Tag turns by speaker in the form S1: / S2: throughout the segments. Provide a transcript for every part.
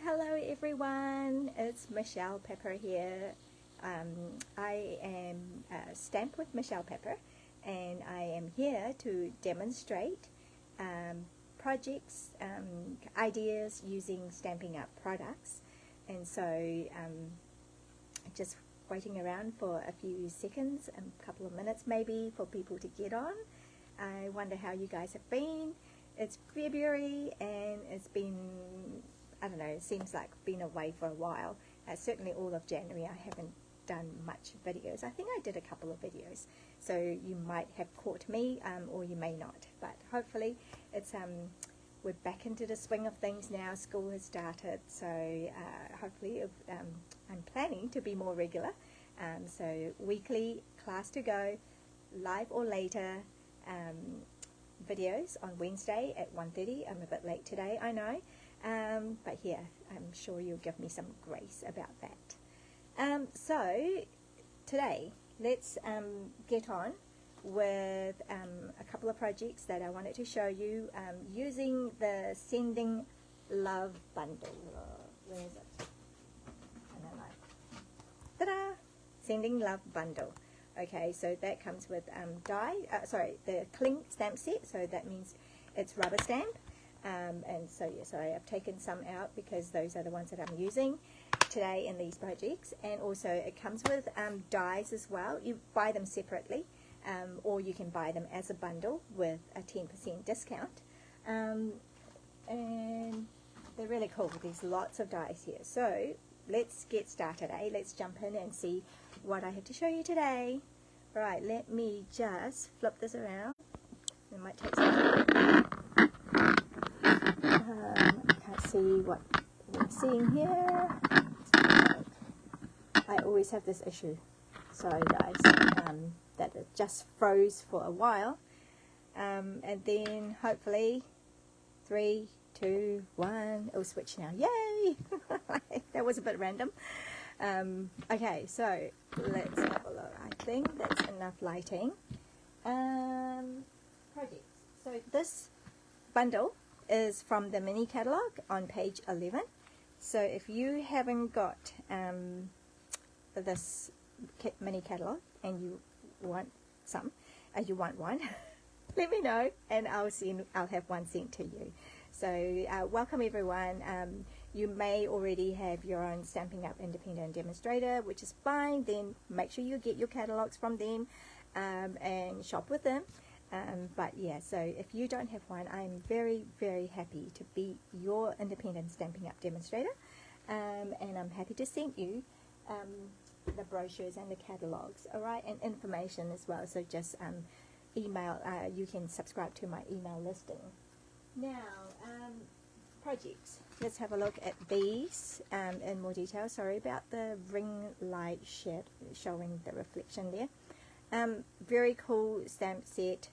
S1: Hello everyone, it's Michelle Pepper here. I am Stamp with Michelle Pepper, and I am here to demonstrate projects, ideas using Stampin' Up products. And so just waiting around for a few seconds, a couple of minutes maybe, for people to get on. I wonder how you guys have been. It's February and it's been, I don't know, it seems like been away for a while. Certainly all of January I haven't done much videos. I think I did a couple of videos, so you might have caught me or you may not, but hopefully it's we're back into the swing of things now. School has started, so hopefully I'm planning to be more regular, so weekly class to go, live or later, videos on Wednesday at 1:30. I'm a bit late today, I know, but yeah, I'm sure you'll give me some grace about that. So today let's get on with a couple of projects that I wanted to show you using the Sending Love bundle. Where is it? Ta-da! Sending Love bundle. Okay, so that comes with the cling stamp set, so that means it's rubber stamp, and so yeah, sorry, I've taken some out because those are the ones that I'm using today in these projects. And also it comes with dies as well. You buy them separately, or you can buy them as a bundle with a 10% discount, and they're really cool. There's lots of dies here, so let's get started. Let's jump in and see what I have to show you today. Right, let me just flip this around. It might take some time. I can't see what we're seeing here. I always have this issue, sorry guys, that it just froze for a while, and then hopefully 3, 2, 1, it'll switch now. Yay! That was a bit random. Okay, so let's have a look. I think that's enough lighting. Projects. So this bundle is from the mini catalog on page 11. So if you haven't got this mini catalog and you want some, you want one, let me know and I'll have one sent to you. So welcome everyone. You may already have your own Stampin' Up independent demonstrator, which is fine. Then make sure you get your catalogs from them and shop with them. But yeah, so if you don't have one, I'm very, very happy to be your independent Stampin' Up demonstrator, and I'm happy to send you the brochures and the catalogs, alright, and information as well. So just email, you can subscribe to my email listing. Now, projects. Let's have a look at these in more detail. Sorry about the ring light shed showing the reflection there. Very cool stamp set.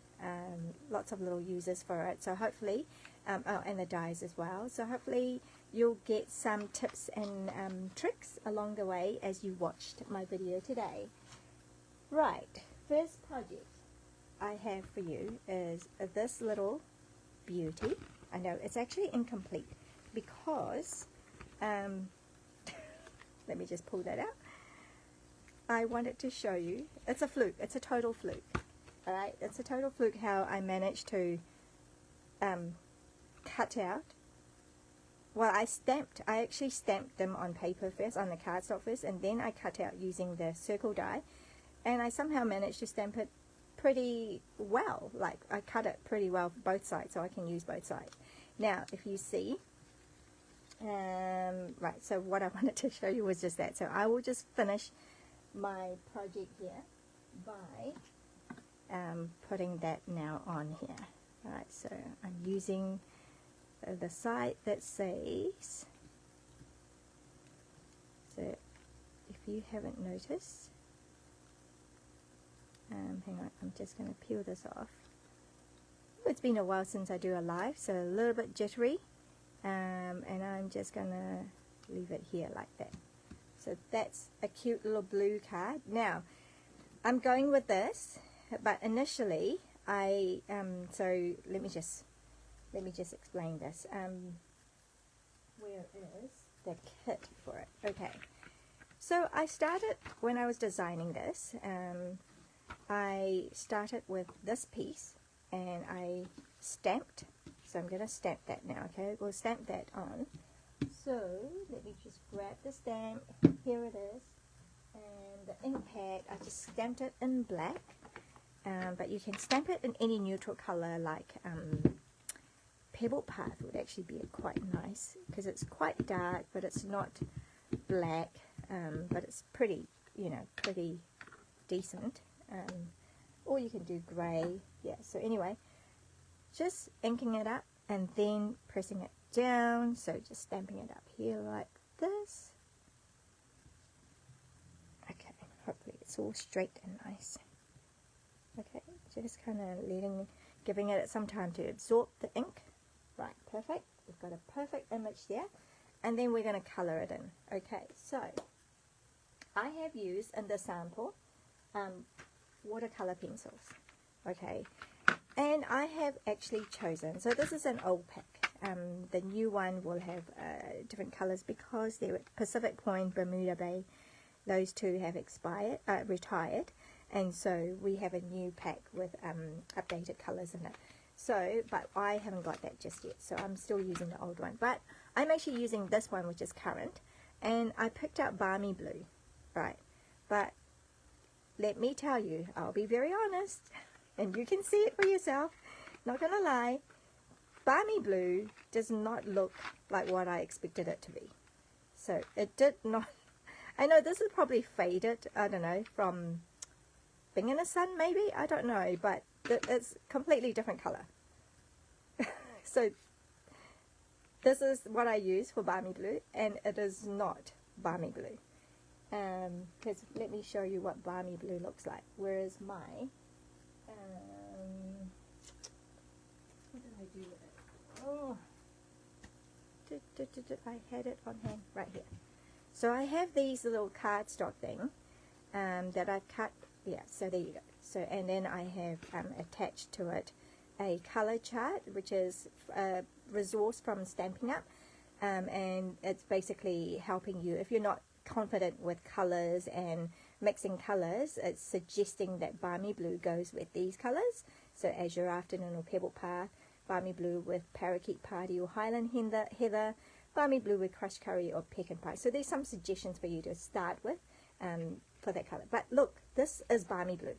S1: Lots of little uses for it. So hopefully, and the dies as well. So hopefully you'll get some tips and tricks along the way as you watched my video today. Right, first project I have for you is this little beauty. I know it's actually incomplete because let me just pull that out. I wanted to show you, it's a fluke, it's a total fluke. Alright, it's a total fluke how I managed to cut out, well, I actually stamped them on paper first, on the cardstock first, and then I cut out using the circle die, and I somehow managed to stamp it pretty well. Like, I cut it pretty well for both sides, so I can use both sides. Now, if you see, right, so what I wanted to show you was just that. So I will just finish my project here by putting that now on here. Alright, so I'm using the side that says, so if you haven't noticed, hang on, I'm just going to peel this off. It's been a while since I do a live, so a little bit jittery, and I'm just going to leave it here like that. So that's a cute little blue card. Now, I'm going with this, but initially, so let me just explain this. Where it is, the kit for it. Okay, so I started when I was designing this. I started with this piece and I stamped. So I'm going to stamp that now. Okay, we'll stamp that on. So let me just grab the stamp. Here it is. And the ink pad, I just stamped it in black. But you can stamp it in any neutral color, like Pebble Path would actually be quite nice because it's quite dark, but it's not black, but it's pretty, you know, pretty decent. Or you can do grey. Yeah, so anyway, just inking it up and then pressing it down. So just stamping it up here like this. Okay, hopefully it's all straight and nice. Okay, just kind of giving it some time to absorb the ink. Right, perfect. We've got a perfect image there. And then we're going to colour it in. Okay, so I have used in the sample watercolour pencils. Okay, and I have actually chosen, so this is an old pack. The new one will have different colours because they're at Pacific Point, Bermuda Bay. Those two have retired. And so we have a new pack with updated colours in it. So, but I haven't got that just yet. So I'm still using the old one. But I'm actually using this one, which is current. And I picked up Balmy Blue, right? But let me tell you, I'll be very honest. And you can see it for yourself. Not going to lie. Balmy Blue does not look like what I expected it to be. So it did not. I know this is probably faded, I don't know, from being in the sun maybe, I don't know, but it's completely different color. So this is what I use for Balmy Blue, and it is not Balmy Blue. Because let me show you what Balmy Blue looks like. Whereas my what did I do with it? Oh, I had it on hand right here. So I have these little cardstock thing that I've cut. Yeah, so there you go. So, and then I have attached to it a color chart, which is a resource from Stampin' Up. And it's basically helping you, if you're not confident with colors and mixing colors, it's suggesting that Balmy Blue goes with these colors. So Azure Afternoon or Pebble Path, Balmy Blue with Parakeet Party or Highland Heather, Balmy Blue with Crushed Curry or Pecan Pie. So there's some suggestions for you to start with for that color. But look, this is Balmy Blue.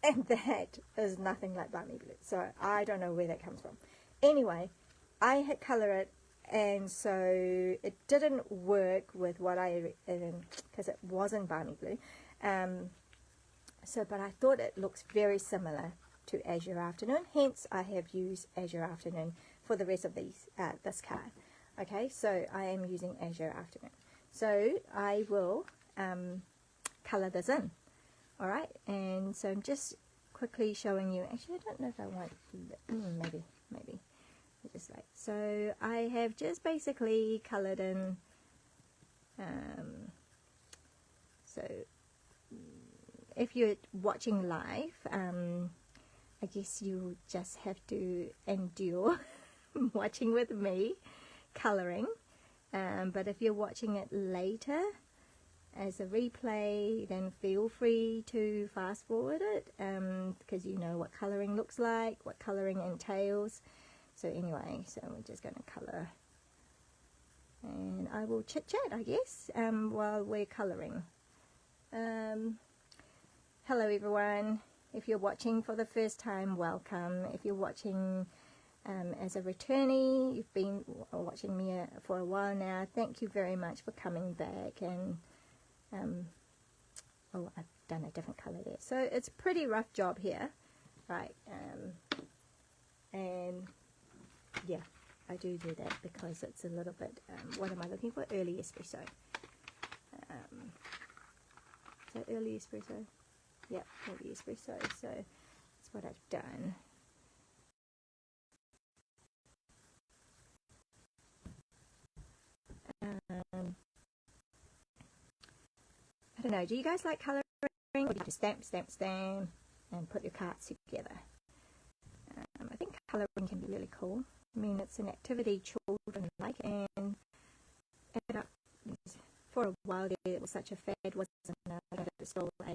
S1: And that is nothing like Balmy Blue. So I don't know where that comes from. Anyway, I had color it, and so it didn't work with what I, because it wasn't Balmy Blue. But I thought it looks very similar to Azure Afternoon. Hence, I have used Azure Afternoon for the rest of these this card. Okay, so I am using Azure Afternoon. So I will color this in. All right, and so I'm just quickly showing you. Actually, I don't know if I want maybe. Just like so, I have just basically colored in. So if you're watching live, I guess you just have to endure watching with me coloring. But if you're watching it later as a replay, then feel free to fast forward it, because you know what coloring looks like, what coloring entails. So anyway, so we're just going to color, and I will chit chat, I guess, while we're coloring. Hello everyone. If you're watching for the first time, welcome. If you're watching as a returnee, you've been watching me for a while now, thank you very much for coming back. And oh, I've done a different color there, so it's a pretty rough job here, right? And yeah, I do that because it's a little bit what am I looking for? Early espresso. So early espresso, yep, early espresso. So that's what I've done. I don't know, do you guys like coloring, or do you just stamp and put your cards together? I think coloring can be really cool. I mean, it's an activity children like, and while there was such a fad, wasn't it? It's still a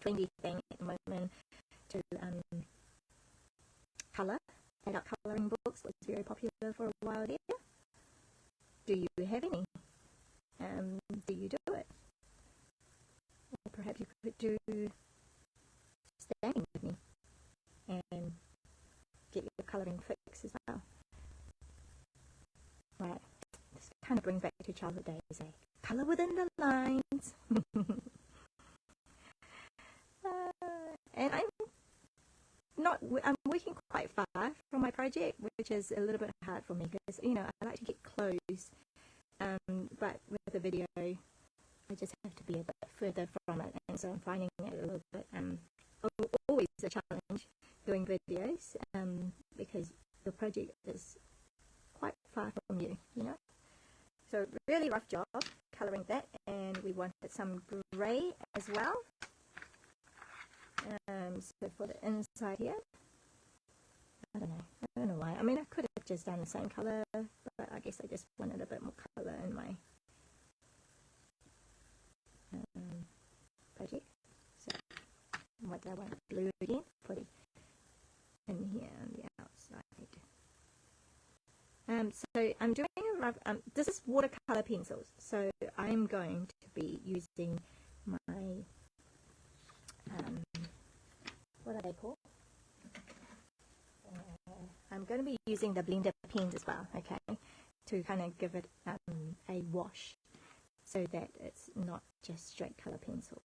S1: trendy thing at the moment to colour. Adult colouring books was very popular for a while there. Do you have any? Do you do it? Or perhaps you could do standing with me and get your colouring fix as well. Right, this kind of brings back to childhood days, eh? Colour within the lines. And I'm working quite far from my project, which is a little bit hard for me because, you know, I like to get close. But with the video, I just have to be a bit further from it, and so I'm finding it a little bit always a challenge doing videos because the project is quite far from you, you know. So really rough job colouring that, and we wanted some grey as well. So for the inside here, I don't know why. I mean, I could have just done the same colour, but I guess I just wanted a bit more colour in my project. So what do I want? Blue again, put it in here on the outside. So I'm doing a rough, this is watercolour pencils, so I'm going to be using my, what are they called? I'm going to be using the blender pens as well, okay, to kind of give it a wash so that it's not just straight colour pencils.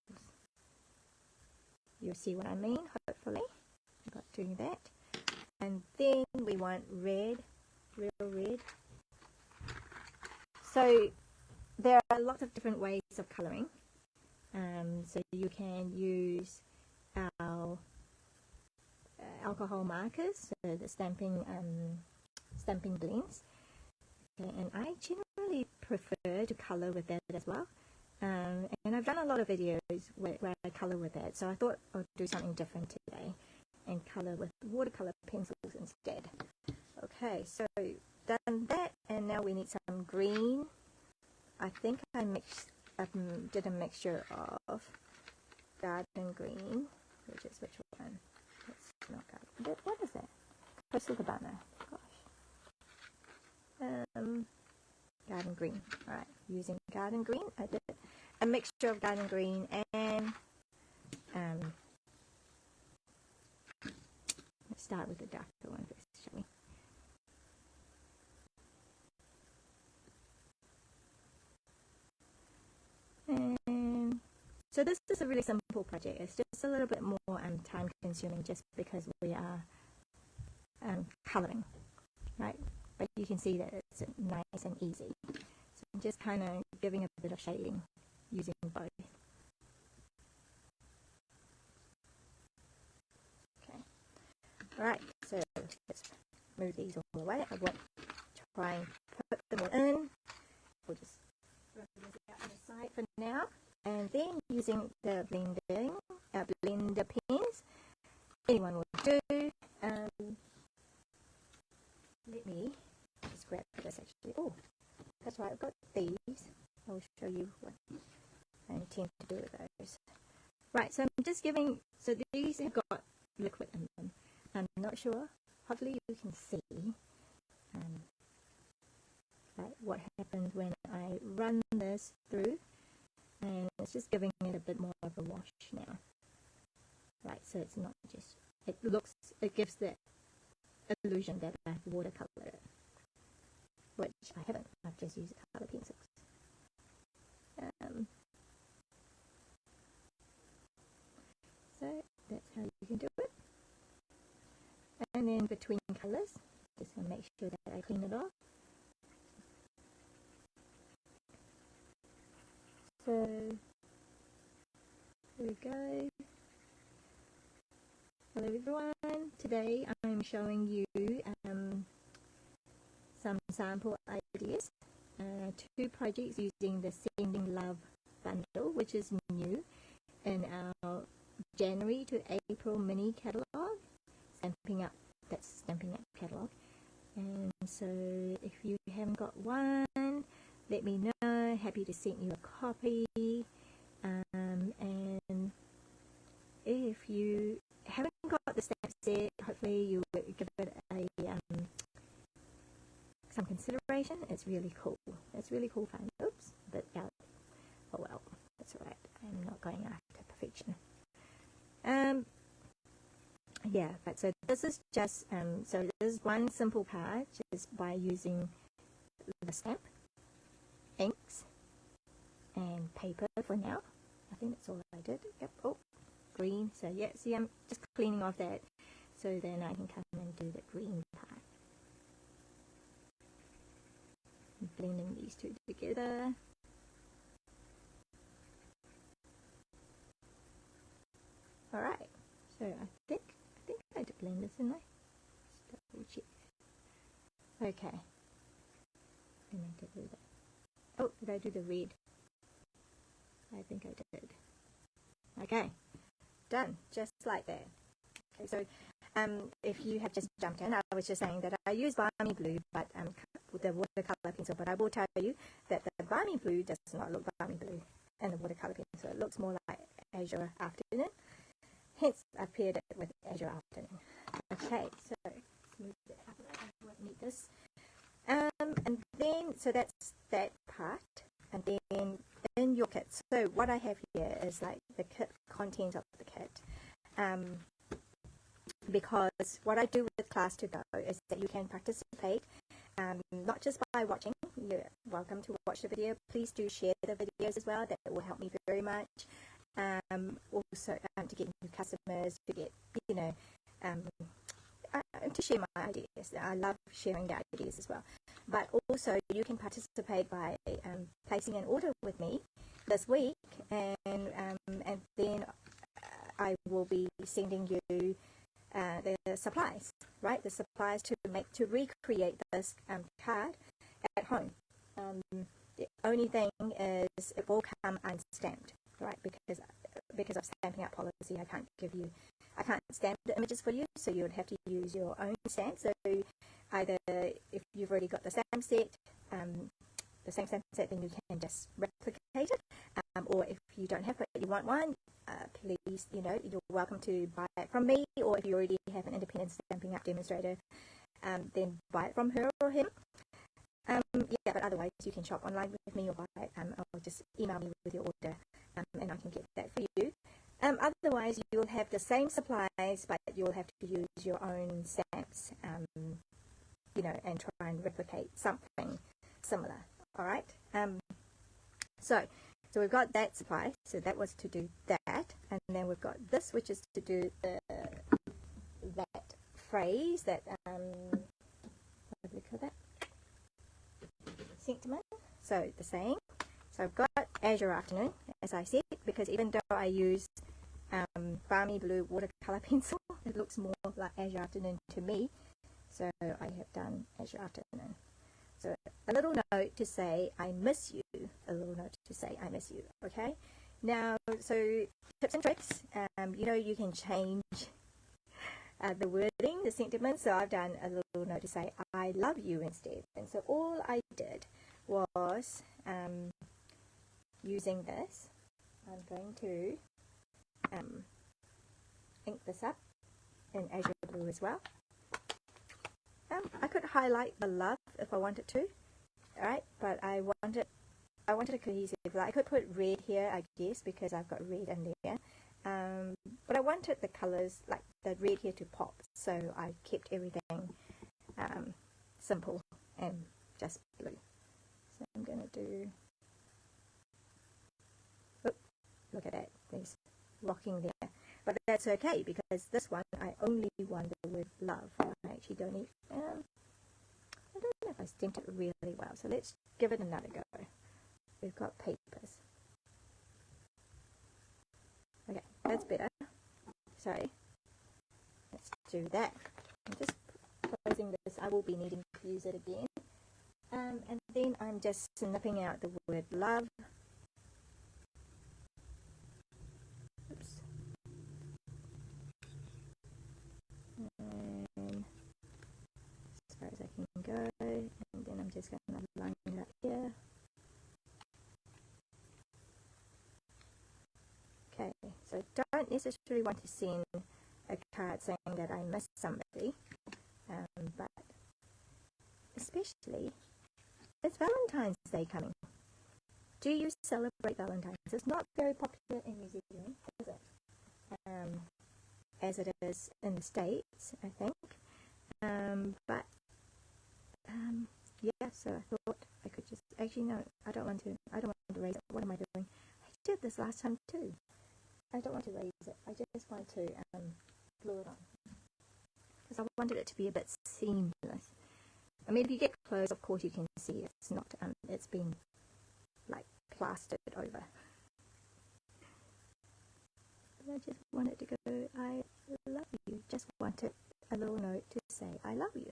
S1: You'll see what I mean, hopefully, about doing that. And then we want red, real red. So there are lots of different ways of colouring. So you can use our alcohol markers, so the stamping blends. Okay, and I generally prefer to colour with that as well. And I've done a lot of videos where I colour with that, so I thought I'd do something different today and colour with watercolour pencils instead. Okay, so done that, and now we need some green. I think I did a mixture of garden green, which one? It's not garden. What is that? Coastal Cabana. Gosh. Garden green. Alright, using garden green. I did a mixture of garden green and let's start with the darker one first, shall we? And so this is a really simple project. It's just a little bit more time consuming just because we are colouring, right? But you can see that it's nice and easy. So I'm just kind of giving a bit of shading using both. Okay. Alright, so let's move these all away. I won't try and put them all in. We'll just throw this out on the side for now. And then using the blender pens, anyone will do. Let me just grab this actually. Oh, that's right, I've got these. I'll show you what I intend to do with those. Right, so I'm just giving, so these have got liquid in them. I'm not sure, hopefully you can see what happens when I run this through. And it's just giving it a bit more of a wash now. Right, so it's not just, it gives the illusion that I've watercolored it, which I haven't. I've just used colour pencils. So that's how you can do it. And then between colours, just want to make sure that I clean it off. So here we go. Hello everyone. Today I'm showing you some sample ideas. 2 projects using the Sending Love bundle, which is new in our January to April mini catalogue. Stampin Up. That's Stampin Up catalogue. And so if you haven't got one, let me know here. Happy to send you a copy. And if you haven't got the stamp set, hopefully you will give it a some consideration. It's really cool. It's really cool fun. Oops, but oh well, that's alright. I'm not going after perfection. Yeah, but so this is just so this is one simple card just by using the stamp, inks, and paper for now. I think that's all I did. Yep. Oh, green. So yeah, see, I'm just cleaning off that so then I can come and do the green part. Blending these two together. All right. So I think I had to blend this, didn't I? Just double check. Okay. And I did do that. Oh, did I do the red? I think I did. Okay. Done. Just like that. Okay. So if you have just jumped in, I was just saying that I use Balmy Blue, but with the watercolor pencil. But I will tell you that the Balmy Blue does not look Balmy Blue in the watercolor pencil. It looks more like Azure Afternoon. Hence, I paired it with Azure Afternoon. Okay, so let's move that up. I won't need this. And then, so that's that part. And then in your kit, so what I have here is like the kit content of the kit. Because what I do with Class to Go is that you can participate not just by watching. You're welcome to watch the video. Please do share the videos as well. That will help me very much. Also to get new customers, to get, you know, to share my ideas. I love sharing the ideas as well. But also you can participate by placing an order with me this week, and then I will be sending you the supplies, right? The supplies to recreate this card at home. The only thing is it will come unstamped, right? Because of Stampin' Up policy, I can't stamp the images for you, so you would have to use your own stamp. So either if you've already got the stamp set, the same stamp set, then you can just replicate it, or if you don't have it, you want one, please, you know, you're welcome to buy it from me, or if you already have an independent Stampin' Up demonstrator, then buy it from her or him. Yeah, but otherwise you can shop online with me or buy it, or just email me with your order, and I can get that for you. Otherwise you'll have the same supplies, but you'll have to use your own stamps, you know, and try and replicate something similar. All right. So we've got that supply, so that was to do that, and then we've got this, which is to do that phrase, that what do we call that? Sentiment. So the saying. So I've got Azure Afternoon, as I said, because even though I use Balmy Blue watercolor pencil, it looks more like Azure Afternoon to me. So I have done Azure Afternoon. So a little note to say I miss you. A little note to say I miss you. Okay. Now, so tips and tricks. You know, you can change the wording, the sentiment. So I've done a little note to say I love you instead. And so all I did was using this. I'm going to ink this up in Azure Blue as well. I could highlight the love if I wanted to, alright, but I wanted a cohesive. Like, I could put red here, I guess, because I've got red in there. But I wanted the colors, like the red here, to pop, so I kept everything simple and just blue. So I'm going to do, look at that, there's rocking there. But that's okay, because this one, I only want the word love. I actually don't need, I don't know if I stamped it really well. So let's give it another go. We've got papers. Okay, that's better. Sorry. Let's do that. I'm just closing this. I will be needing to use it again. And then I'm just snipping out the word love. And as far as I can go, and then I'm just going to line it up here. I don't necessarily want to send a card saying that I missed somebody, but especially it's Valentine's Day coming. Do you celebrate Valentine's? It's not very popular in New Zealand, is it? As it is in the States, I think. But yeah, so I thought I could just, actually no, I don't want to raise it. What am I doing? I did this last time too. I don't want to raise it. I just want to glue it on. Because I wanted it to be a bit seamless. I mean, if you get close, of course you can see it's not, it's been like plastered over. But I just want it to go, I love you. Just wanted a little note to say, I love you.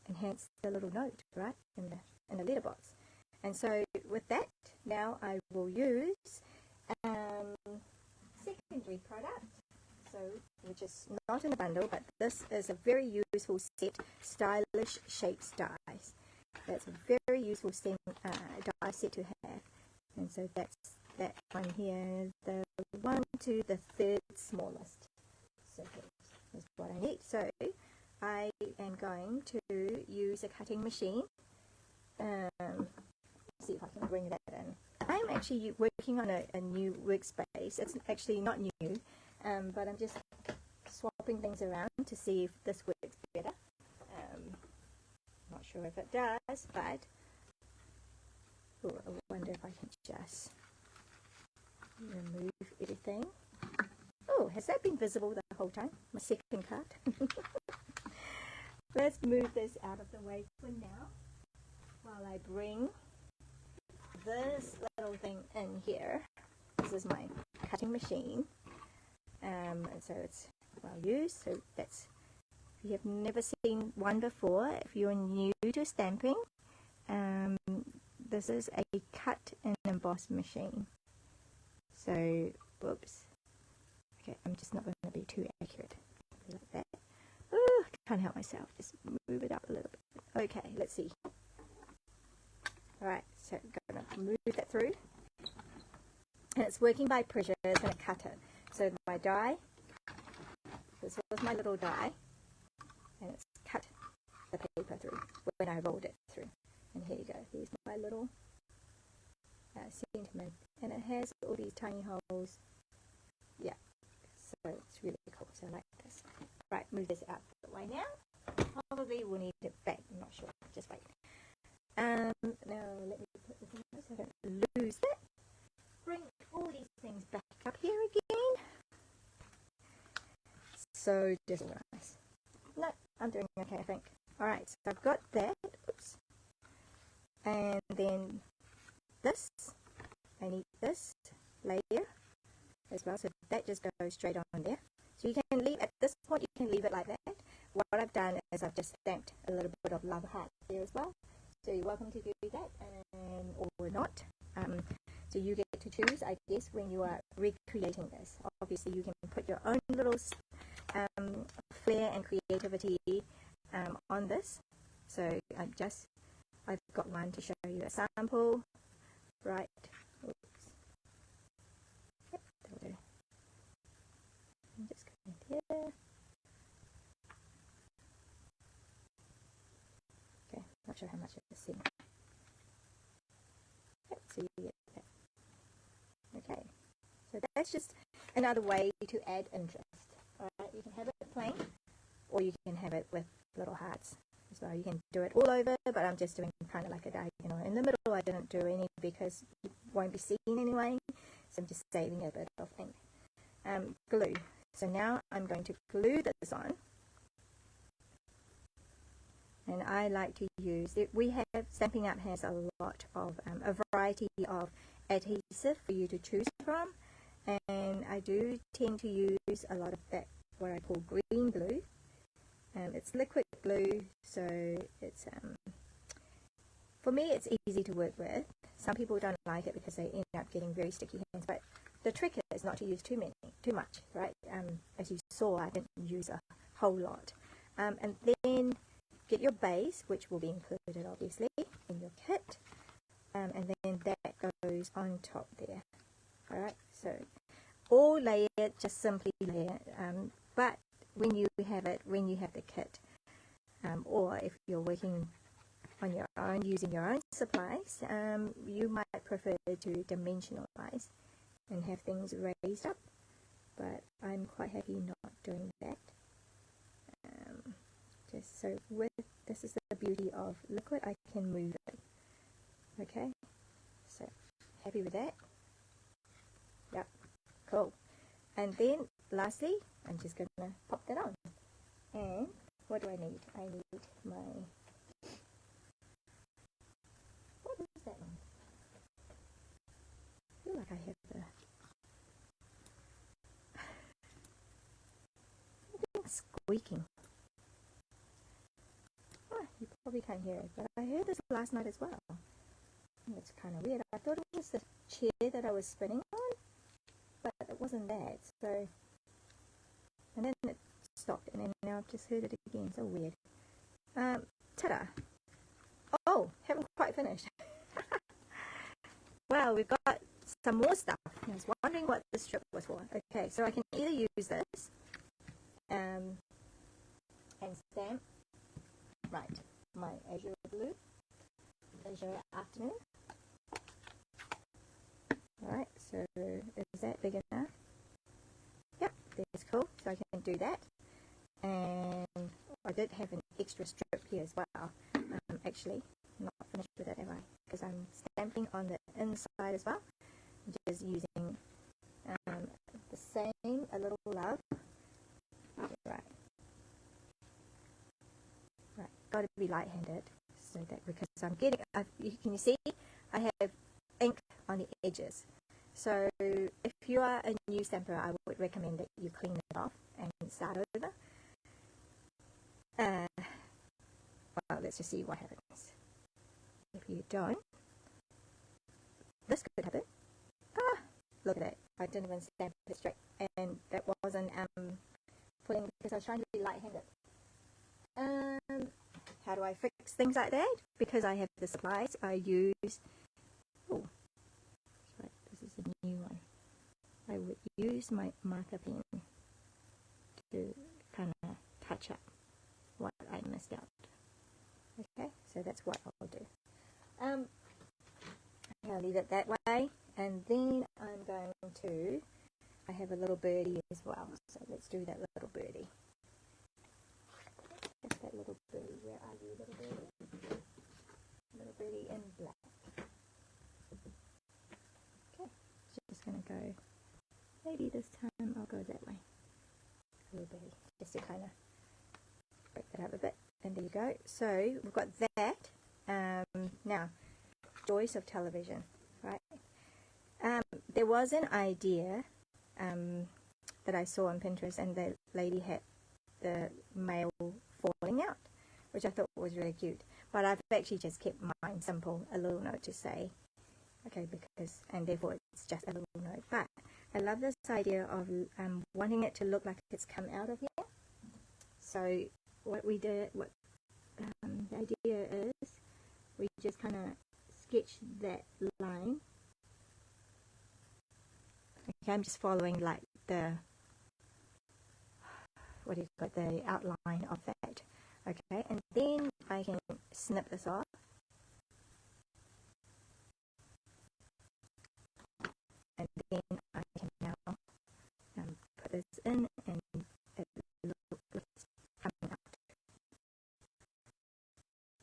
S1: And hence the little note, right, in the letterbox. And so with that, now I will use secondary product, so which is not in a bundle, but this is a very useful set, stylish shapes dies. That's a very useful die set to have. And so that's that one here, the 1 to the 3rd smallest circles is what I need. So I am going to use a cutting machine. See if I can bring that in. I'm actually working on a new workspace. It's actually not new, but I'm just swapping things around to see if this works better. Not sure if it does, but I wonder if I can just remove everything. Oh, has that been visible the whole time? My second card. Let's move this out of the way for now while I bring this little thing in here. This is my cutting machine, and so it's well used. So that's, if you have never seen one before, if you're new to stamping, this is a cut and emboss machine. So, whoops. Okay, I'm just not going to be too accurate like that. Oh, I can't help myself. Just move it up a little bit. Okay, let's see. Alright, so I'm going to move that through. And it's working by pressure. It's going to cut it. So my die, this was my little die, and it's cut the paper through when I rolled it through. And here you go. Here's my little sentiment. And it has all these tiny holes. Yeah, so it's really cool. So I like this. Right, move this out the way now. Probably we'll need it back. I'm not sure. Just wait. Now let me put this in there so I don't lose it. Bring all these things back up here again. So disorganized. No, I'm doing okay, I think. Alright, so I've got that. Oops. And then this. I need this layer as well. So that just goes straight on there. So you can leave, at this point, you can leave it like that. What I've done is I've just stamped a little bit of love heart there as well. So you're welcome to do that, or not. So you get to choose, I guess, when you are recreating this. Obviously, you can put your own little flair and creativity on this. So I've got one to show you a sample. Right. Oops. Yep, that'll do. I'm just going here. Okay, not sure how much it's seen. Yep, so you get that. Okay, so that's just another way to add interest. Alright, you can have it plain, or you can have it with little hearts as well. You can do it all over, but I'm just doing kind of like a diagonal. In the middle, I didn't do any because it won't be seen anyway, so I'm just saving a bit of ink. Glue. So now I'm going to glue this on. And I like to use it. Stampin' Up has a lot of, a variety of adhesive for you to choose from. And I do tend to use a lot of that, what I call green glue. It's liquid glue, so it's, for me it's easy to work with. Some people don't like it because they end up getting very sticky hands, but the trick is not to use too much, right? As you saw, I didn't use a whole lot. And then get your base, which will be included obviously in your kit, and then that goes on top there. Alright, so lay it, just simply lay it. But when you have the kit, or if you're working on your own, using your own supplies, you might prefer to dimensionalize and have things raised up, but I'm quite happy not doing that. Just so this is the beauty of liquid, I can move it. Okay, so happy with that. Yep, cool. And then lastly, I'm just gonna pop that on. And what do I need? I need my, what is that one? I feel like I have the squeaking. Oh, you probably can't hear it, but I heard this last night as well. It's kind of weird. I thought it was the chair that I was spinning on, but it wasn't that. So, and then it stopped, and then now I've just heard it again. So weird. Ta-da! Oh, haven't quite finished. Well, we've got some more stuff. I was wondering what this strip was for. Okay, so I can either use this and stamp, right, my azure blue, azure afternoon. Alright, so is that big enough? Yep, that's cool, so I can do that. And I did have an extra strip here as well. Actually, I'm not finished with it, am I? Because I'm stamping on the inside as well. Just using the same, a little love. Right. Right, got to be light-handed, so that because I'm getting, can you see? I have ink on the edges. So if you are a new stamper, I would recommend that you clean it off and start over. Well, let's just see what happens. If you don't, this could happen. Ah, look at that. I didn't even stamp it straight, and that wasn't pulling because I was trying to be light-handed. How do I fix things like that? Because I have the supplies, I use, oh, right, this is a new one. I would use my marker pen to kind of touch up what I missed out. Okay, so that's what I'll do. I'll leave it that way, and then I'm going to, I have a little birdie as well, so let's do that little birdie. Just that little birdie, where are you, little birdie? Little birdie in black. Okay, just going to go, maybe this time I'll go that way. A little birdie, just to kind of break that up a bit, and there you go. So we've got that. Now, joys of television, right? There was an idea that I saw on Pinterest, and the lady had the mail falling out, which I thought was really cute. But I've actually just kept mine simple, a little note to say, okay, because, and therefore it's just a little note. But I love this idea of wanting it to look like it's come out of here. So what we did, the idea is, we just kind of sketch that line. Okay, I'm just following like the, what do you got, the outline of that. Okay, and then I can snip this off. And then I can now put this in, and it looks like it's coming out.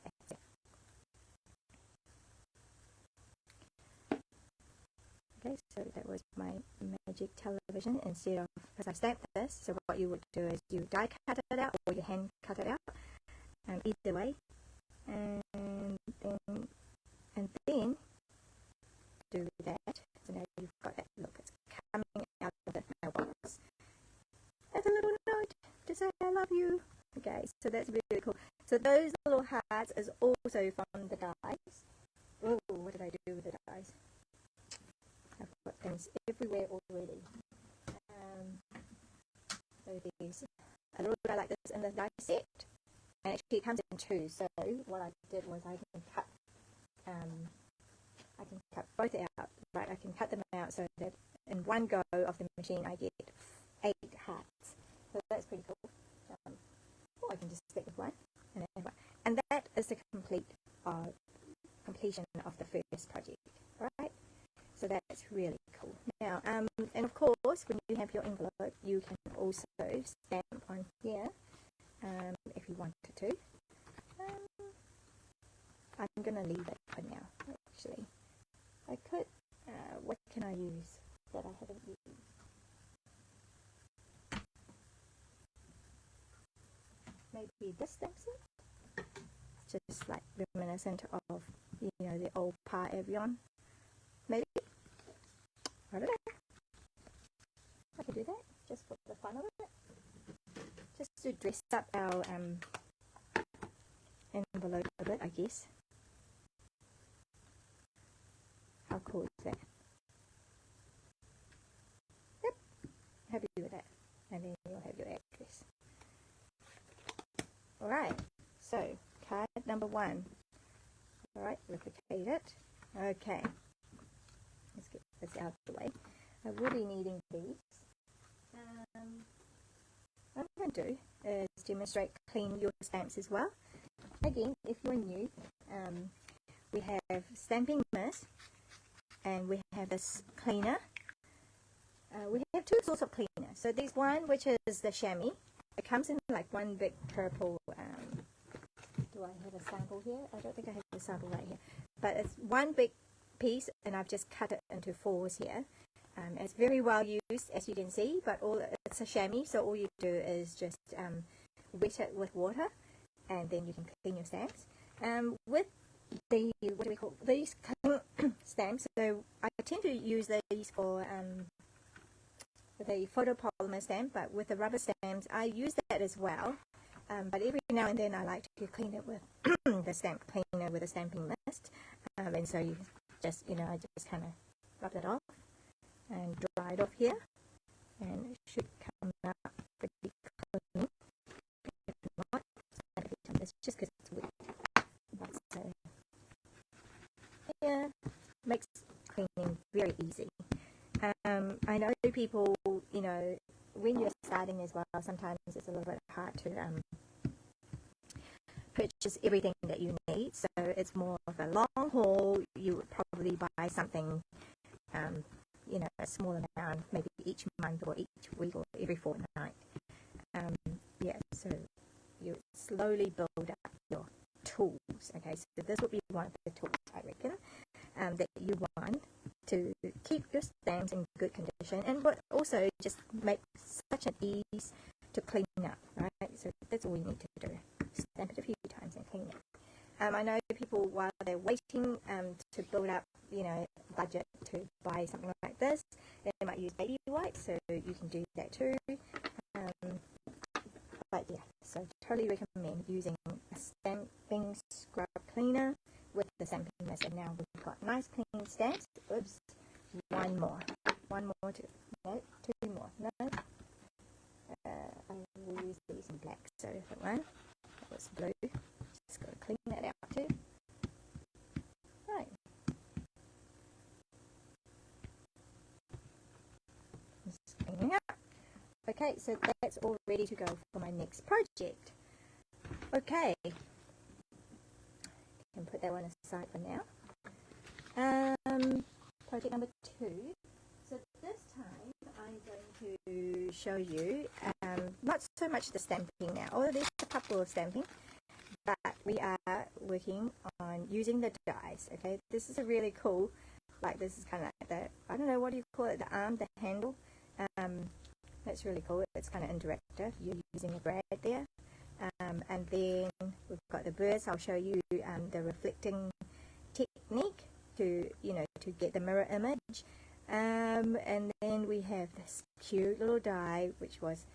S1: That's it. Okay, so that was my magic television instead of, because I stamped this, so what you would do is you die cut it out or you hand cut it out, either way, and then do that. So now you've got that look, it's coming out of the mailbox. That's a little note to say I love you. Okay, so that's really cool. So those little hearts is also from the dies. Oh, what did I do with the dies? I've got things everywhere already. So there's a little bit like this in the die set, and actually it comes in two. So what I did was I can cut both out. Right, I can cut them out so that in one go of the machine I get 8 hearts. So that's pretty cool. Or I can just stick with one and then one. And that is the completion of the first project. Alright? So that's really cool. Now, and of course, when you have your envelope, you can also stamp on here if you wanted to. I'm going to leave it for now, actually. I could, what can I use that I haven't used? Maybe this stamp set? Just like reminiscent of, you know, the old Par Avion. Maybe? I don't know. I could do that, just for the fun of it. Just to dress up our envelope a bit, I guess. How cool is that? Yep, happy with that. And then you'll have your address. Alright, so card number 1. Alright, replicate it. Okay, let's get this out of the way. I will be needing these. What I'm going to do is demonstrate clean your stamps as well. Again, if you're new, we have stamping mist and we have this cleaner. We have 2 sorts of cleaner. So there's one which is the chamois. It comes in like one big purple, do I have a sample here? I don't think I have a sample right here. But it's one big piece and I've just cut it into 4s here. It's very well used, as you can see, but it's a chamois, so all you do is just wet it with water and then you can clean your stamps. With the, what do we call these stamps, so I tend to use these for the photopolymer stamp, but with the rubber stamps I use that as well, but every now and then I like to clean it with the stamp cleaner with a stamping mist, and so you just, you know, I just kind of rub it off and dry it off here, and it should come out pretty clean. If not, it's just because it's wet. But so, yeah, makes cleaning very easy. I know people, you know, when you're starting as well, sometimes it's a little bit hard to purchase everything that you need, so it's more of a long haul. You would probably buy something, you know, a small amount, maybe each month or each week or every fortnight. Yeah, so you slowly build up your tools. Okay, so this would be one of the tools, I reckon, that you want to keep your stamps in good condition, and but also just make such an ease to clean up, right? So that's all you need to do. Stamp it a few times and clean it. I know people, while they're waiting to build up, you know, budget to buy something like this, they might use baby wipes, so you can do that too. But yeah, so totally recommend using a stamping scrub cleaner with the stamping mist. And now we've got nice clean stamps. Oops, one more to, no, 2 more, no. I will use these in black, so that one, that was blue. Just got to clean that out too. Right. Just cleaning up. Okay, so that's all ready to go for my next project. Okay, you can put that one aside for now. Project number 2. So this time I'm going to show you not so much the stamping now, although there's a couple of stamping, but we are working on using the dies. Okay, this is a really cool, like this is kind of like the, I don't know, what do you call it, the arm, the handle. That's really cool. It's kind of interactive. You're using a brad there. And then we've got the birds. I'll show you the reflecting technique to, you know, to get the mirror image. And then we have this cute little die, which was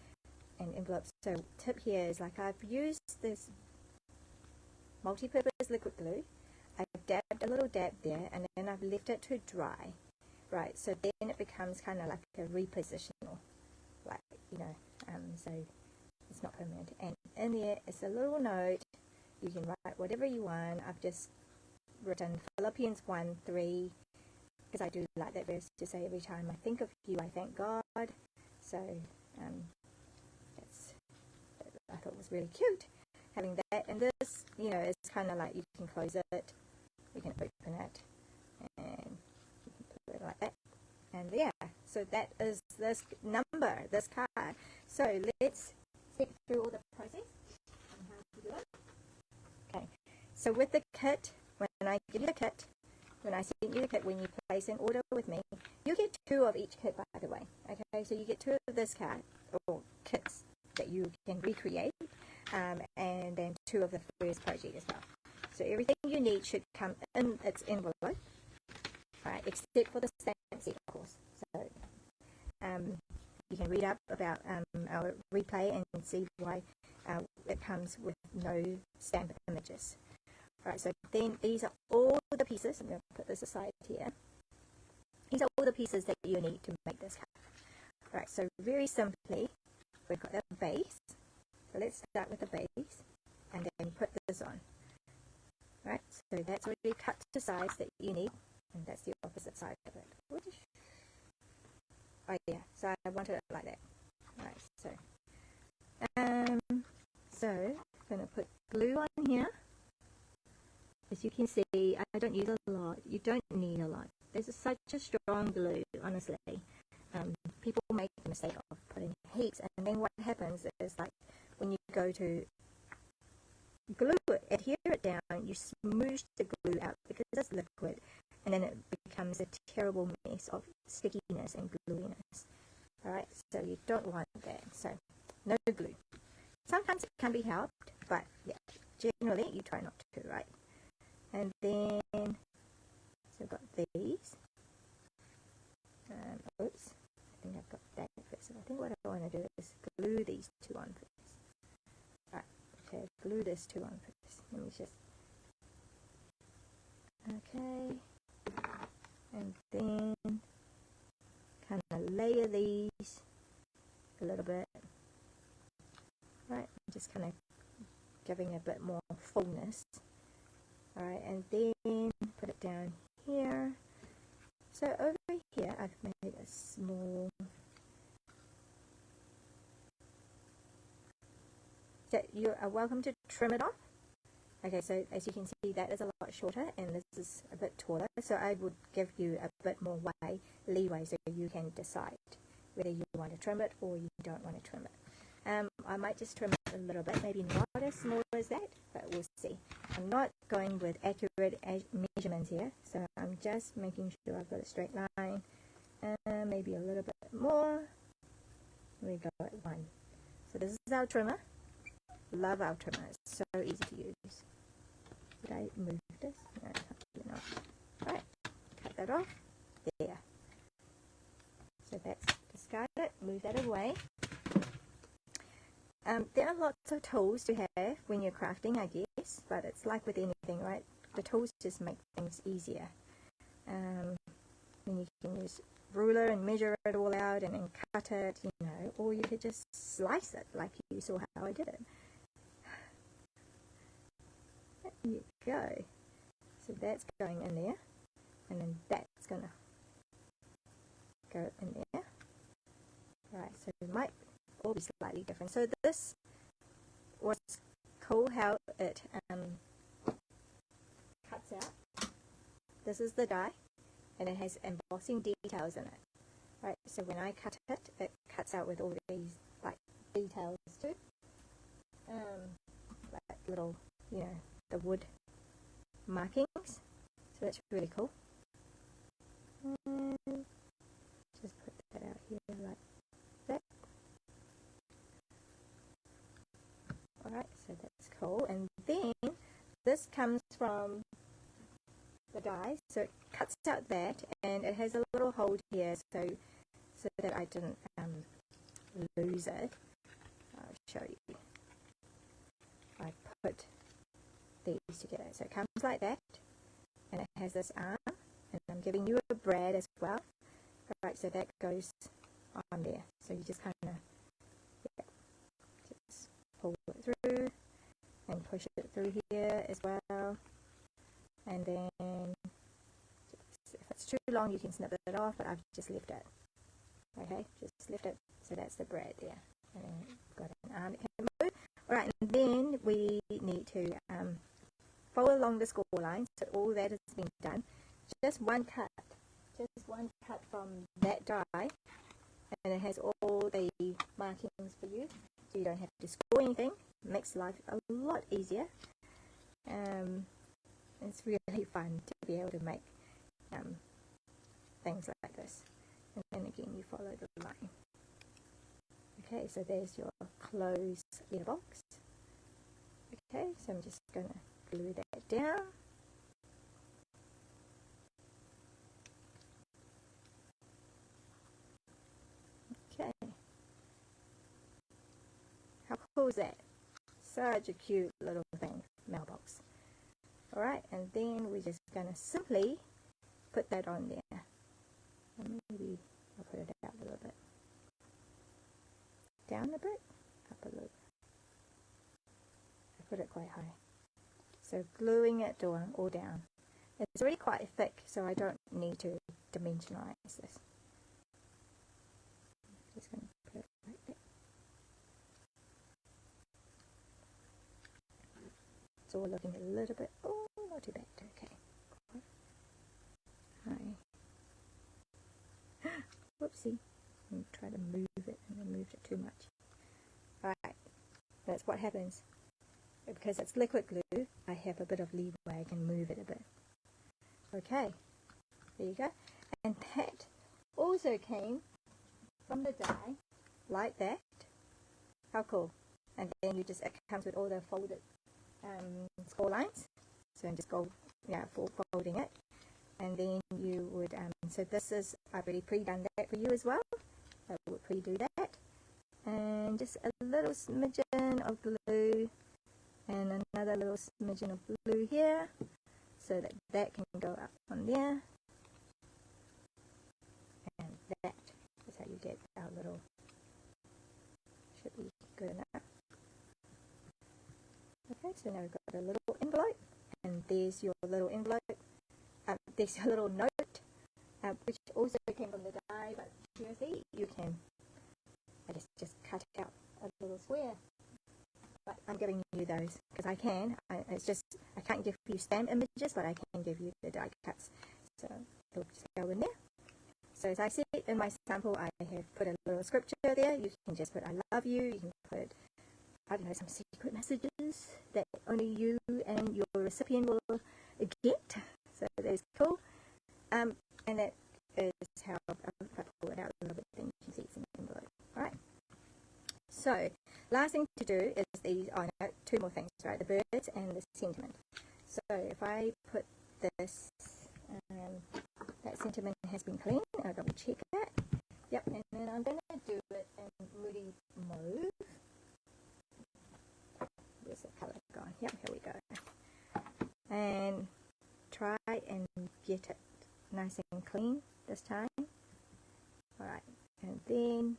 S1: an envelope. So tip here is, like, I've used this multi-purpose liquid glue. I've dabbed a little dab there, and then I've left it to dry. Right, so then it becomes kind of like a repositional, like, you know, so it's not permanent. And in there is a little note. You can write whatever you want. I've just written Philippians 1:3. because I do like that verse to say, every time I think of you, I thank God. So that's, I thought it was really cute having that. And this, you know, it's kind of like you can close it, you can open it, and you can put it like that. And yeah, so that is this number, this card. So let's step through all the process and how to do it. Okay, so with the kit, when I give you the kit, when I send you the kit, when you place an order with me, you get 2 of each kit, by the way. Okay, so you get 2 of this card, or kits, that you can recreate, and then 2 of the first project as well. So everything you need should come in its envelope, right, except for the stamp set, of course. So you can read up about our replay and see why it comes with no stamp images. Alright, so then these are all the pieces. I'm going to put this aside here. These are all the pieces that you need to make this card. Alright, so very simply, we've got the base. So let's start with the base and then put this on. Alright, so that's already cut to size that you need, and that's the opposite side of it. Oh yeah, so I wanted it like that. Alright, so I'm going to put glue on here. As you can see, I don't use a lot. You don't need a lot. This is such a strong glue, honestly. People make the mistake of putting heaps, and then what happens is, like, when you go to glue it, adhere it down, you smoosh the glue out because it's liquid, and then it becomes a terrible mess of stickiness and gluiness. Alright, so you don't want that. So, no glue. Sometimes it can be helped, but yeah, generally you try not to, right? And then, so I've got these. Oops, I think I've got that first. So I think what I want to do is glue these 2 on first. Alright, okay, glue this 2 on first. Let me just, okay, and then kind of layer these a little bit. Right, just kind of giving a bit more fullness. Alright, and then put it down here. So over here, I've made a small, so you are welcome to trim it off. Okay, so as you can see, that is a lot shorter, and this is a bit taller. So I would give you a bit more leeway so you can decide whether you want to trim it or you don't want to trim it. I might just trim it a little bit, maybe not as small as that, but we'll see. I'm not going with accurate measurements here, so I'm just making sure I've got a straight line, maybe a little bit more. We go at 1. So this is our trimmer. Love our trimmer, it's so easy to use. Did I move this? No, absolutely not. Right, cut that off. There. So that's discarded, move that away. There are lots of tools to have when you're crafting, I guess, but it's like with anything, right? The tools just make things easier. And you can use ruler and measure it all out and then cut it, you know, or you could just slice it like you saw how I did it. There you go. So that's going in there, and then that's going to go in there. Right, so it might all be slightly different. So this was cool how it cuts out. This is the die, and it has embossing details in it. Right, so when I cut it, it cuts out with all these like details too. Like little, you know, the wood markings. So that's really cool. And just put that out here like that. Alright, so that's cool. And then this comes from the die, so it cuts out that, and it has a little hole here so that I didn't lose it. I'll show you. I put these together, so it comes like that, and it has this arm, and I'm giving you a brad as well. Alright, so that goes on there, so you just kind of just pull it through and push it through here as well, and then if it it's too long, you can snip it off, but I've just left it. Okay, just left it. So that's the braid there. And got an arm that can move. Alright, and then we need to follow along the score line. So all that has been done. Just one cut from that die, and it has all the markings for you, so you don't have to score anything. It makes life a lot easier. It's really fun to be able to make things like this. And then again, you follow the line. Okay, so there's your closed letterbox. Okay, so I'm just going to glue that down. Okay. How cool is that? Such a cute little thing, mailbox. Alright, and then we're just going to simply put that on there. And maybe I'll put it out a little bit. Down a bit, up a little. I put it quite high. So gluing it all down. It's already quite thick, so I don't need to dimensionalize this. Just going to put it like that. It's all looking a little bit, oh, not too bad, okay. Whoopsie. I'm trying to move it and I moved it too much. Alright, that's what happens. Because it's liquid glue, I have a bit of leeway, I can move it a bit. Okay, there you go. And that also came from the die, like that. How cool. And then it comes with all the folded score lines. So I'm just folding it. And then you would, so this is, I've already pre-done that for you as well. I would pre-do that. And just a little smidgen of glue and another little smidgen of glue here, so that that can go up on there. And that is how you get our little, should be good enough. Okay, so now we've got a little envelope, and there's your little envelope. There's a little note, which also came from the die, but seriously, you can, I just cut out a little square. But I'm giving you those because I can. I can't give you stamp images, but I can give you the die cuts. So it'll just go in there. So as I said in my sample, I have put a little scripture there. You can just put "I love you." You can put, I don't know, some secret messages that only you and your recipient will get. So that's cool. And that is how, if I pull it out a little bit, then you can see it's in the envelope. Alright. So, last thing to do is these, two more things, right? The birds and the sentiment. So, if I put this, that sentiment has been cleaned, I'll double check that. Yep, and then I'm going to do it in Moody Mauve. Where's the colour gone? Yep, here we go. And try and get it nice and clean this time. Alright, and then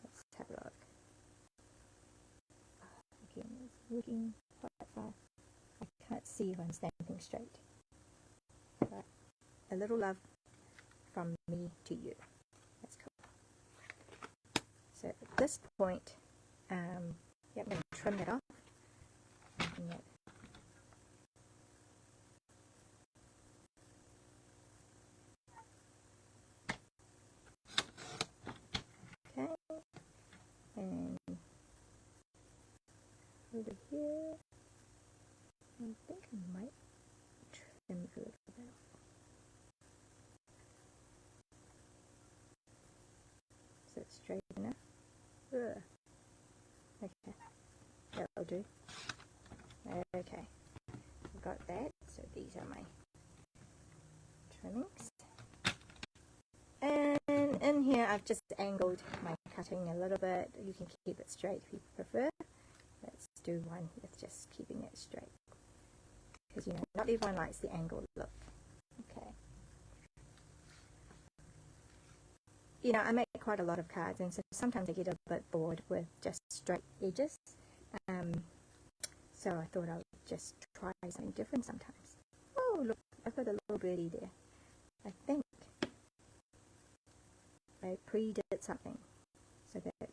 S1: let's have a look. Again, it's looking quite far. I can't see if I'm stamping straight. But a little love from me to you. That's cool. So at this point, I'm going to trim it off. Okay, and over here, I think I might trim a little bit. So it's straight enough. Ugh. Okay, that'll do. Okay, I've got that. So these are my trimmings. And in here I've just angled my cutting a little bit. You can keep it straight if you prefer. Let's do one with just keeping it straight. Because, you know, not everyone likes the angled look. Okay. You know, I make quite a lot of cards, and so sometimes I get a bit bored with just straight edges. So I thought I would just try something different sometimes. Oh, look, I've got a little birdie there. I pre-did something so that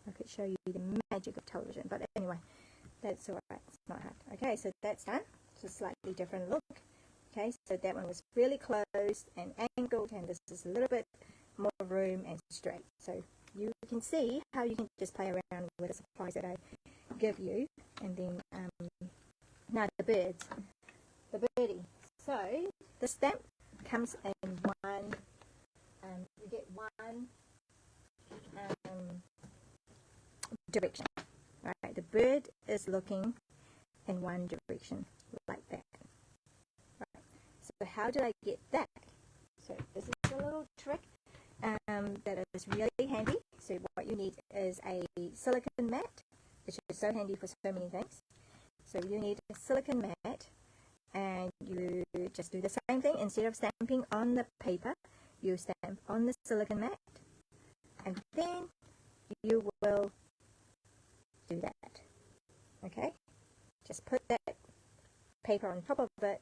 S1: I could show you the magic of television. But anyway, that's alright, it's not hard. Okay, so that's done. It's a slightly different look. Okay, so that one was really closed and angled, and this is a little bit more room and straight. So you can see how you can just play around with the supplies that I give you. And then now the birds, the birdie. So the stamp comes in one, you get one direction. Right, the bird is looking in one direction like that. Right. So how did I get that? So this is a little trick that is really handy. So what you need is a silicone mat, which is so handy for so many things. So you need a silicone mat, and you just do the same thing. Instead of stamping on the paper, you stamp on the silicone mat, and then you will do that. Okay, just put that paper on top of it,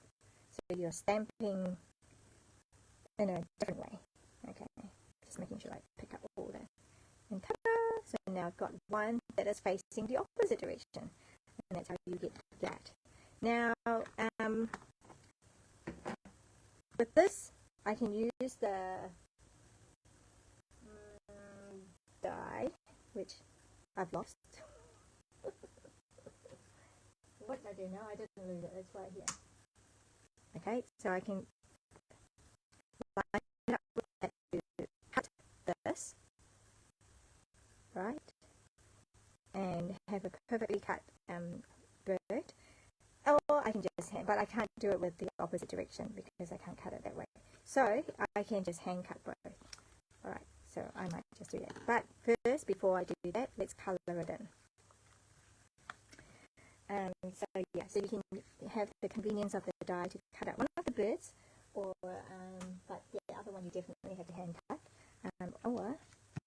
S1: so you're stamping in a different way. Okay, just making sure I pick up all that, and ta-da! So now I've got one that is facing the opposite direction, and that's how you get that. Now with this I can use the die, which I've lost. What did I do now? I didn't lose it. It's right here. Okay, so I can line it up with that to cut this, right, and have a perfectly cut bird. Or I can just hand, but I can't do it with the opposite direction because I can't cut it that way. So I can just hand cut both. Alright, so I might just do that. But first, before I do that, let's colour it in. So yeah, so you can have the convenience of the die to cut out one of the birds, or but the other one you definitely have to hand cut.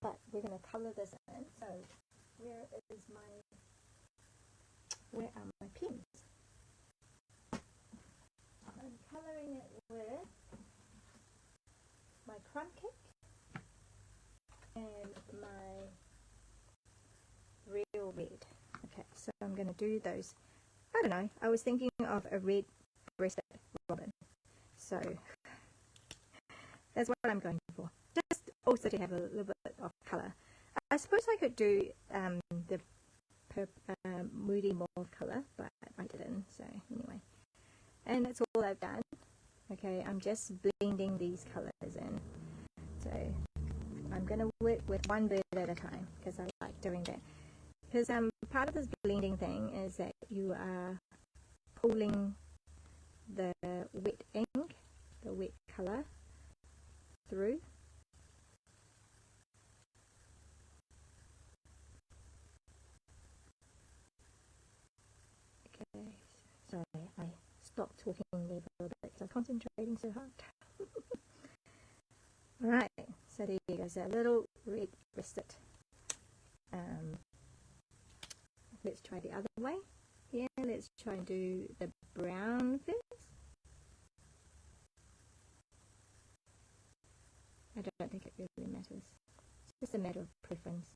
S1: But we're going to colour this in. So where are my pins? I'm colouring it with my crumb cake and my real red. Okay, so I'm going to do those. I don't know, I was thinking of a red-breasted robin. So that's what I'm going for. Just also to have a little bit of colour. I suppose I could do the moody mauve colour, but I didn't, so anyway. And that's all I've done. Okay, I'm just blending these colours in. So I'm going to work with one bird at a time because I like doing that. Because part of this blending thing is that you are pulling the wet ink, the wet colour, through. Okay, sorry, I stopped talking there for a little bit because I'm concentrating so hard. Alright, so there you go, so a little red-breasted. Let's try the other way. Yeah, let's try and do the brown first. I don't think it really matters. It's just a matter of preference.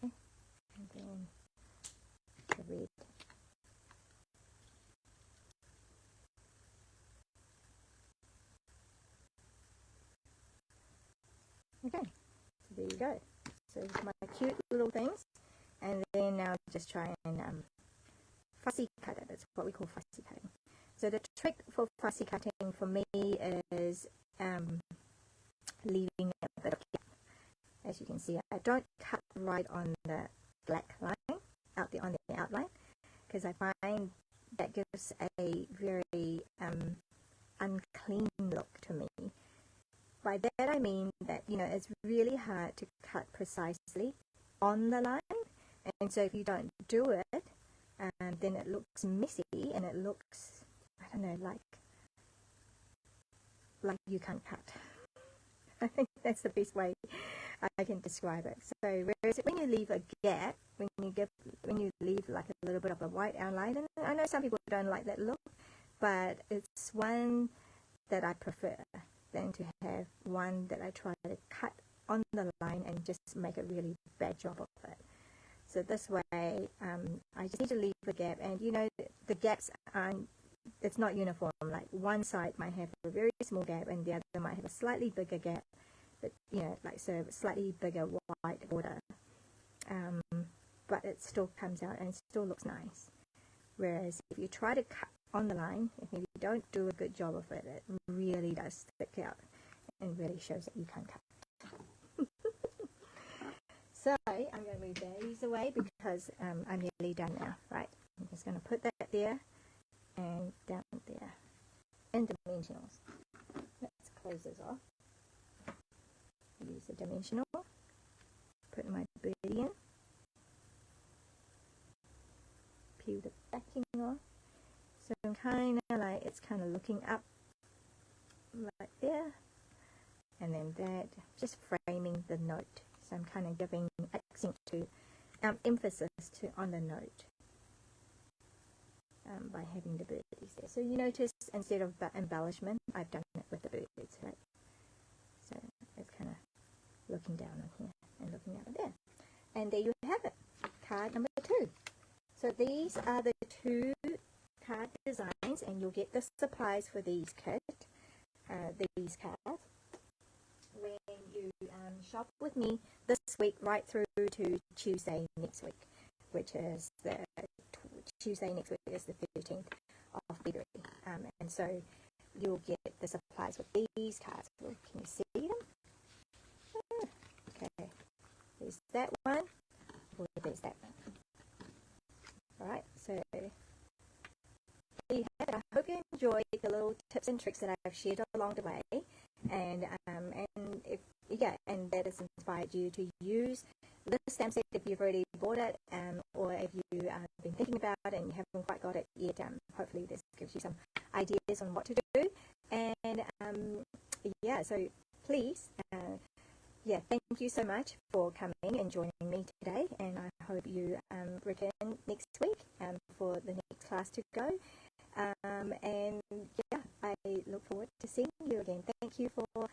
S1: Okay, and then the red. Okay, so there you go. So my cute little things, and then now just try and fussy cut it. That's what we call fussy cutting. So the trick for fussy cutting for me is leaving a bit of gap. As you can see, I don't cut right on the black line on the outline, because I find that gives a very unclean look to me. By that I mean that, you know, it's really hard to cut precisely on the line, and so if you don't do it, then it looks messy and it looks, I don't know, like you can't cut. I think that's the best way I can describe it. So whereas when you leave a gap, when you leave like a little bit of a white outline in some people don't like that look, but it's one that I prefer than to have one that I try to cut on the line and just make a really bad job of it. So this way, I just need to leave a gap, and you know, the gaps aren't, it's not uniform. Like one side might have a very small gap and the other might have a slightly bigger gap, but you know, like so slightly bigger white border. But it still comes out and still looks nice. Whereas if you try to cut on the line, if you don't do a good job of it, it really does stick out and really shows that you can't cut. So I'm going to move these away because I'm nearly done now, right? I'm just going to put that there and down there in dimensionals. Let's close this off. Use the dimensional, put my birdie in, peel the backing off. So I'm kind of like, it's kind of looking up right there, and then that, just framing the note. So I'm kind of giving accent to, emphasis to on the note by having the birdies there. So you notice instead of embellishment, I've done it with the birds, right? So it's kind of looking down on here and looking out there. And there you have it, card number 2. So these are the 2 card designs, and you'll get the supplies for these these cards when you shop with me this week right through to Tuesday next week, which is the Tuesday next week is the 13th of February, and so you'll get the supplies with these cards. Can you see them? Okay, there's that one, or there's that one. Alright, so there you have it. I hope you enjoyed the little tips and tricks that I've shared along the way, and if and that has inspired you to use this stamp set if you've already bought it, or if you have been thinking about it and you haven't quite got it yet. Hopefully this gives you some ideas on what to do, and so please, thank you so much for coming and joining me today, and I hope you return next week for the next class to go. I look forward to seeing you again. Thank you for